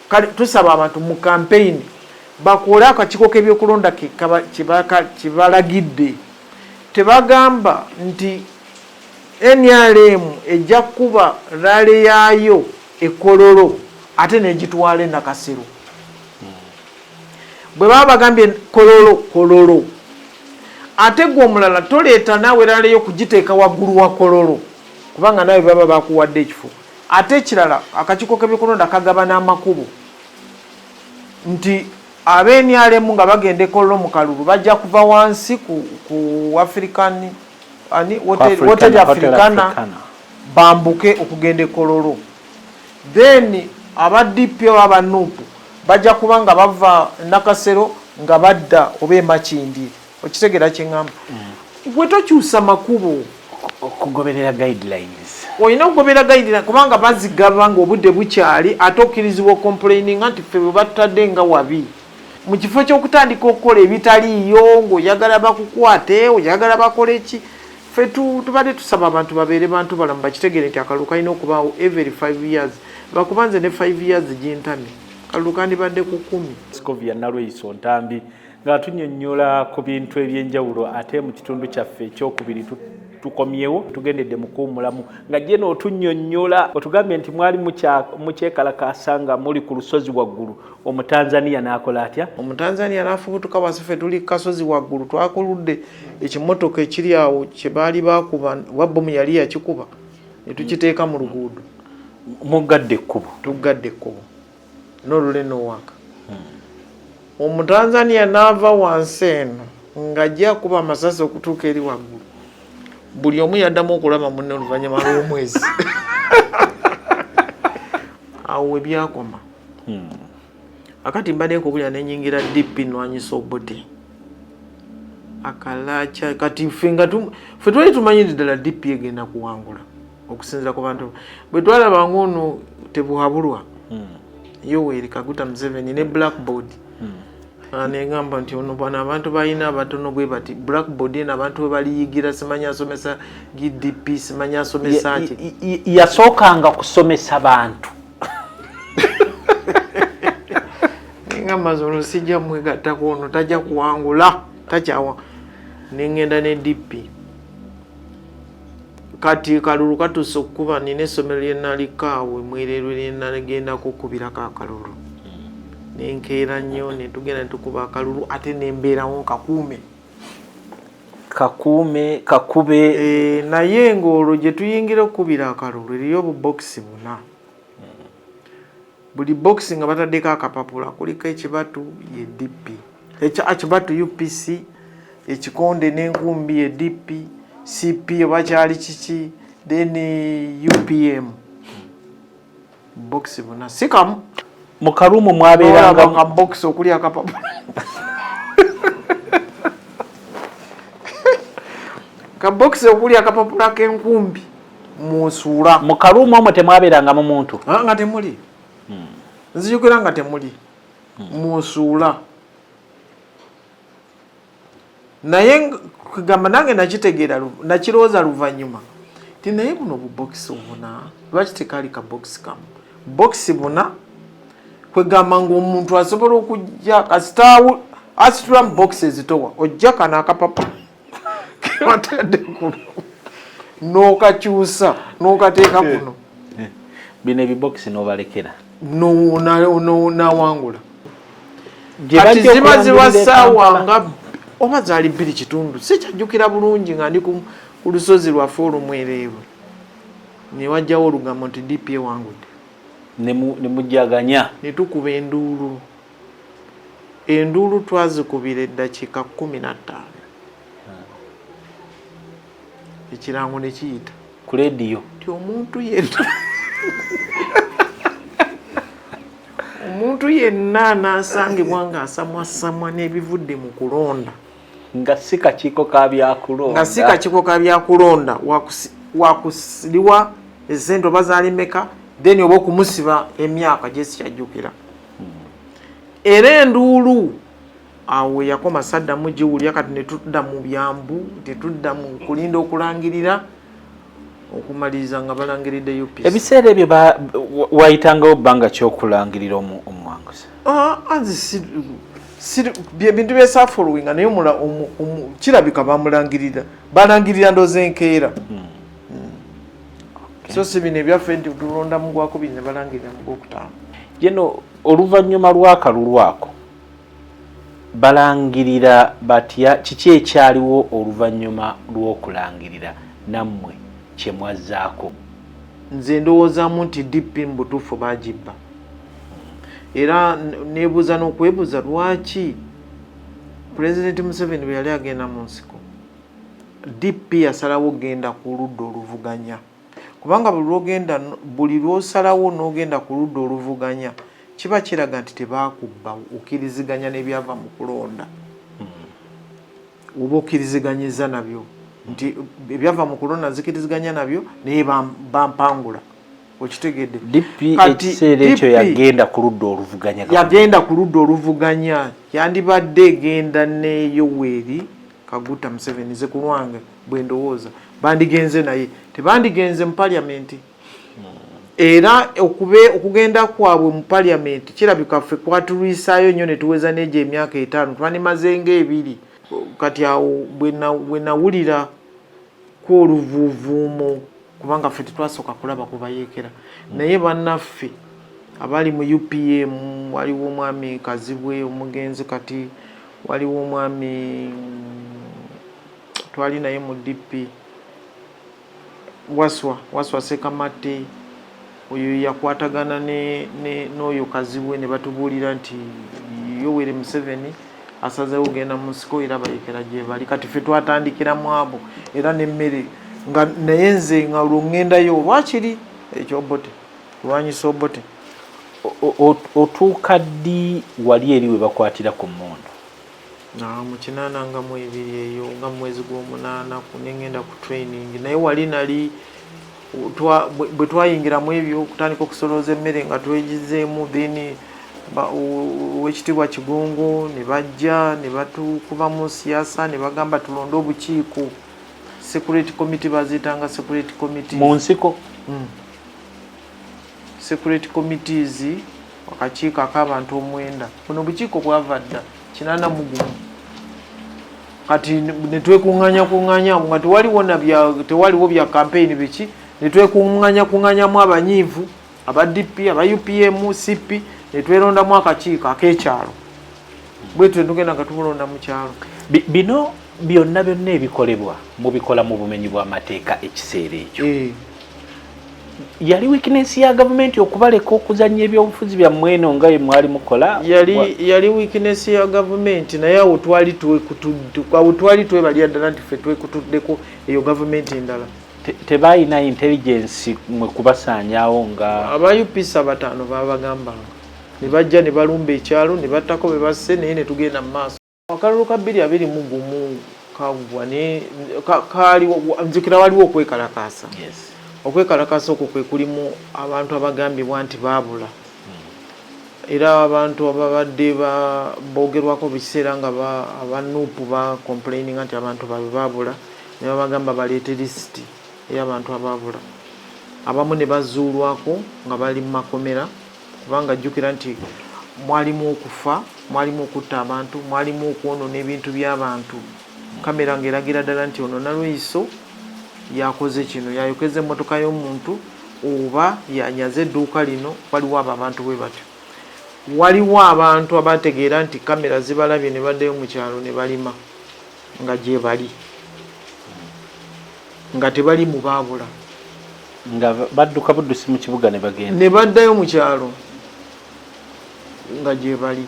kale tusaba abantu mu campaign bakole akakiiko k'ebyokulonda kibalagidde tebagamba nti NRM ejja kuba rale yaayo ekololo ate negitwala e Nakasero bwe baba bagambye kololo ate gwe omulala toleeta naawe rale yo kugiteeka waggulu wa kololo kubanga nawe baba bakuwadde ekifo ate ekirala akakiiko k'ebyokulonda kagaba n'amakubo nti NRM nga bagenda ekololo mu kalulu bajja kuva wansi ku African Hotel Africana bambuke okugenda ekololo then aba DP aba Nuupu bajja kuba nga bava Nakasero nga badda oba Makindi okitegera kyeŋŋamba gwe tokyusa makubo okugoberera guidelines olina okugobera guidelines kubanga bazigaba nga obudde bukyali ate okkirizibwa ocomplaining nti ffe bwe batutadde nga wabi mu kifo ky'okutandika okukola ebitaliiyo ng'oyagala bakukwate oyagala bakole ki ffe tubadde tusaba abantu babeere bantu balamu bakitegere nti akalulu kalina okubaawo every 5 years bakubanze ne 5 years gintamye kalulu kandibadde ku 10 Scovia Nalweyiso Ntambi nga tunyonnyola ku bintu ebyenjawulo ate mu kitundu kyaffe ekyokubiri tukomyewo tugendedde mu kuwummulamu nga gye n'otunnyonnyola otugambye nti mwali mukyekalakaasa nga muli ku lusozi waggulu Omutanzania n'akola atya? Omutanzania n'afubutuka wansi ffe tuli kasozi waggulu twakuludde ekimotoka ekiri awo kye baali bakuba wabbomu yali yakikuba ne tukiteeka mu luguudo muggadde ekkubo tuggadde ekkubo n'olule n'owaka Omutanzania n'ava wansi eno ng'ajja kuba amasasi okutuuka eri waggulu buli omu yaddamu okulaba munne oluvannyuma lw'omwezi awo we byakoma akati mbadde nkubulira nenyingira DP nwanyisa obote akalacha kati ffe twali tumanyire ddala DP egenda kuwangula okusinza ku bantu bwe twalaba ng'ono tebuhabulwa Yoweri Kaguta Museveni ne Blackboard negamba nti ono bwana abantu balina abatono bwe bati Blackboard ena abantu bwe baliyigira simanya asomesa GDP simanya asomesa ki yasookanga kusomesa bantu ngamba zono sijja mwegattako ono tajja kuwangula takyawa nengenda ne DP kati kalulu katuuse okukuba nina essomero lyenalikaawe mwererwe lyenagenda kukubirako akalulu nenkeera nnyo netugenda netukuba akalulu ate nembeerawo kakube naye ng'olwo gye tuyingira okukubira akalulu eriyo obubokisi buna buli bokisi nga bataddeko akapapula kuliko ekibatu ye DP ekibatu UPC ekikonde n'enkumbi ye DP CP oba kyali kiki then UPM bokisi buna sikamu mu kalumu mwabeeranga nga bokisi okuli akapapula ka bokisi okuli akapapula k'enkumbi musuula mu kalumu omwo temwabeeranga mu muntu nga temuli nzijukira nga temuli musuula naye kugamba nange nakitegeera nakirowooza luvannyuma ti naye buno bubokisi obuna lwaki tekaali ka bokisi kamu bokisi buna kwegamba ng'omuntu asobola okujja kasitaawo asitula mu bokisi ezitowa ojja kana akapapa kewatadde kuno n'okakyusa n'okateeka kuno bino ebibokisi n'obalekera nawangula kati ziba zirwa ssaawa nga oba zaali 2 kitundu sikyajjukira bulungi nga ndi ku lusozi lwaffe olumwereerwe newajjawo olugambo nti DP ewangudde nemujjaganya netukuba enduulu twazikubira eddakiika 15 ekirango ne kiyita ku leediyo ti omuntu yenna anaasangibwa ng'asamwasamwa n'ebivudde mu kulonda nga si kakiiko ka byakulonda wakusiriwa esente oba zaali meka then oba okumusiba emyaka gye sikyajjukira era enduulu awo yakoma saddamu giwulya kati ne tudda mu byambu tetudda mu kulinda okulangirira okumaliriza nga balangiridde UPC. Ebiseera ebyo wayitangawo bbanga kyokulangirira omuwanguzi? Anzi bintu byesa following naye kirabika balangirira ndoze enkeera. So si bino ebyaffe nti tulonda mu gwakubiri ne balangirira mu gwokutaano. Jeno oluvannyuma lw'akalulu ako balangirira batya, kiki ekyaliwo oluvannyuma lw'okulangirira nammwe kye mwazzaako? Nze ndowoozaamu nti DP mu butuufu baagibba, era neebuuza n'okwebuuza lwaki Pulezidenti Museveni bwe yali agenda mu nsiko DP yasalawo genda ku ludda oluvuganya, kubanga buli lw'osalawo n'ogenda ku ludda oluvuganya kiba kiraga nti tebaakubba okkiriziganya n'ebyava mu kulonda. Oba okkiriziganyiza nabyo nti ebyava mu kulonda nzikiriziganya nabyo naye bampangula. Okitegedde? DP ekiseera ekyo yagenda ku ludda oluvuganya. Yagenda ku ludda oluvuganya, yandibadde egenda ne Yoweri Kaguta Museveni. Ze ku lwange bwe ndowooza bandigenze naye, tebandigenze mu paliamenti. Era okugenda kwabwe mu paliamenti kirabika ffe kwatulwisaayo nnyo ne tuweza n'egyo emyaka 5, twandimaze ng'ebiri. Kati awo bwe nawulira ko oluvuuvuumo, kubanga ffe tetwasooka kulaba kubayeekera, naye bannaffe abali mu UPM, waliwo omwami Kazibwe omugenzi, kati waliwo omwami twali naye mu DP Waswa Sekamate, oyo yakwatagana n'oyo Kazibwe ne batubuulira nti Yoweri Museveni asazeewo genda mu nsiko era bayekera gye bali. Kati ffe twatandikiramu abo era n'emmere nga naye nze nga olw'ŋŋendayo lwakiri ekyobote kulwanyisa obote. Otuuka ddi wali eri we bakwatira ku mmondo? Mu 8 nga mu 2 eyo nga mu mwezi gw'omunaana kunengenda ku training, naye wali nali bwe twayingiramu ebyo okutandika okusolooza emmere nga twegizeemu, then Oweekitiibwa Kigongo ne bajja ne batukuba mu siyaasa ne bagamba tulonde obukiiko, security committee bazitanga security committee mu nsiko. Security committees akakiiko ak'abantu 9. Buno obukiiko bwava dda 81. Kati ne twekuŋŋanya nga tewaliwo bya campaign biki, ne twekuŋŋanyamu abanyiivu aba DP aba UPM CP ne twerondamu akakiiko ak'ekyalo. Bwe tugenda nga tubulonda mu kyalo. Bino byonna ebikolebwa mubikola mu bumenyi bw'amateeka ekiseera ekyo. Yali weakness ya gavumenti okubaleka okuzanya ebyobufuzi byammwe eno nga bye mwali mukola? Yali weakness ya gavumenti, naye awo twali twebalya ddala nti ffe twekutuddeko eyo gavumenti endala. Tebalina intelligence mwe kubasaanyaawo nga aba UPC 5 babagambanga ne bajja ne balumba ekyalo ne battako be basse, naye ne tugenda mu maaso. Akalulu ka 2021 kavwa ne nzikira waliwo okwekalakaasa. Okwekalakaasa okwo kwe kulimu abantu abagambibwa nti baabula, era abantu ababadde boogerwako biseera nga abanuupu ba complaining nti abantu babe baabula, ne babagamba baleete lisiti ey'abantu abaabula. Abamu ne bazuulwako nga bali mu makomera, kubanga jjukira nti mwalimu okufa, mwalimu okutta abantu, mwalimu okwonoona ebintu by'abantu. Kamera ng'eragira ddala nti ono Nalweyiso yakoze kino, yayokeza emmotoka y'omuntu oba yanyaze edduuka lino. Waliwo abo abantu bwe batyo. Waliwo abantu abategeera nti kamera zibalabye ne baddeyo mu kyalo ne balima nga gye bali, nga tebali mu baabula, nga badduka buddusi mu kibuga ne bagenda ne baddayo mu kyalo nga gye bali.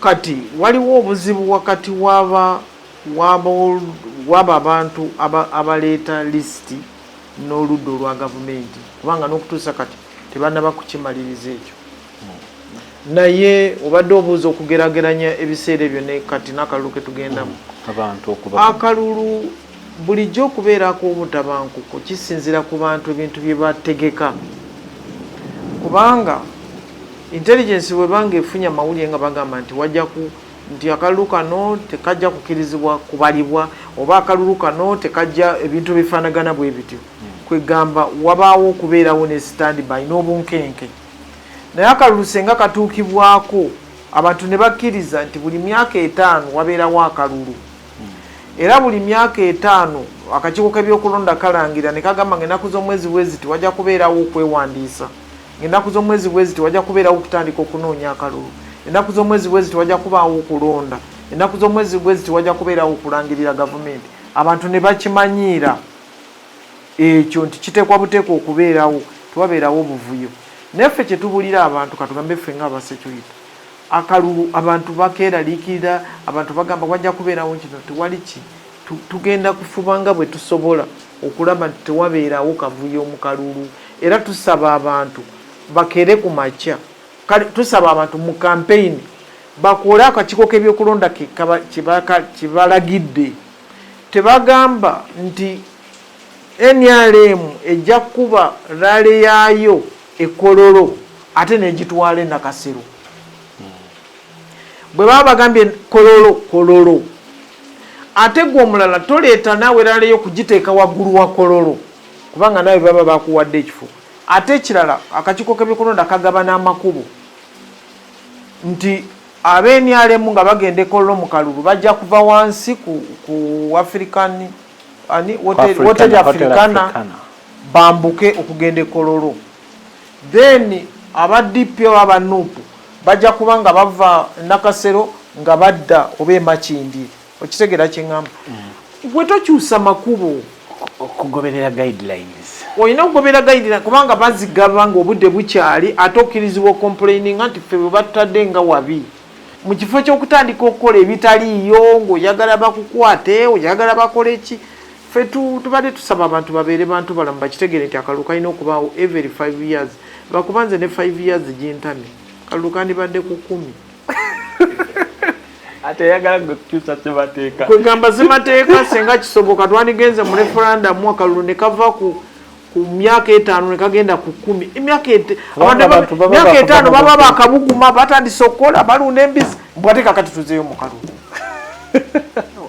Kati waliwo obuzibu wakati waba abantu abaleeta lisiti n'oludda olwa gavumenti, kubanga n'okutuusa kati tebannaba kukimaliriza ekyo. Naye obadde obuuza okugerageranya ebiseera ebyo ne kati n'akalulu ke tugendamu. Akalulu bulijjo okubeerako obutabanguko kisinziira ku bantu ebintu bye bategeka, kubanga intelligence bwe banga efunya amawulire nga bagamba nti nti akalulu kano tekajja kukirizibwa kubalibwa oba akalulu kano tekajja ebintu bifaanagana bwe bityo kwegamba wabaawo okubeerawo ne standby n'obunkenke naye akalulu senga katuukibwako abantu ne bakkiriza nti buli myaka 5 wabeerawo akalulu era buli myaka 5 akakiiko k'ebyokulonda kalangira ne kagamba ng'ennaku z'omwezi bweziti wajja kubeerawo okwewandiisa ng'ennaku z'omwezi bweziti wajja kubeerawo okutandika okunoonya akalulu ennaku z'omwezi bweziti wajja kubaawo okulonda ennaku z'omwezi bweziti wajja kubeerawo okulangirira gavumenti abantu ne bakimanyiira ekyo nti kiteekwa buteekwa okubeerawo tewabeerawo obuvuyo naffe kye tubulira abantu katugambe ffe ng'abasecurity akalulu abantu bakeeraliikirira abantu bagamba wajja kubeerawo kino tewali ki tugenda kufuba nga bwe tusobola okulaba nti tewabeerawo kavuyo mu kalulu era tusaba abantu bakere ku makya tusaba abantu mu campaign bakole akakiiko k'ebyokulonda kibalagidde tebagamba nti NRM ejja kuba rale yaayo ekololo ate negitwala Nakasero bwe baba bagambye kololo ate gwe omulala toleeta naawe rale yo kugiteeka waggulu wa kololo kubanga naawe baba bakuwadde ekifo ate ekirala akakiiko k'ebyokulonda kagaba n'amakubo nti ab'NRM nga bagenda ekololo mu kalulu bajja kuva wansi ku African Hotel Africana bambuke okugenda ekololo then aba DP aba Nuupu bajja kuba nga bava Nakasero nga badda oba Makindi okitegera kyeŋŋamba bwe tokyusa makubo okugoberera guidelines olina okugoberera guidelines kubanga bazigaba ng'obudde bukyali ate okkirizibwa complaining nti ffe bwe batutadde nga wabi mu kifo ky'okutandika okukola ebitaliiyo ng'oyagala bakukwate oyagala bakole ki ffe tubadde tusaba abantu babeere bantu balamu bakitegere nti akalulu kalina okubaawo every 5 years bakubanze ne 5 years gintame kalulu kandibadde ku 10 ate yagala kukyusa semateeka kwegamba semateeka senga kisoboka twandigenze mu referendum akalulu ne kava ku myaka 5 ne kagenda ku 10 emyaka 5 baba bakabuguma batandise okukola balunda embisi mbwate kakati tuzeeyo mu kalulu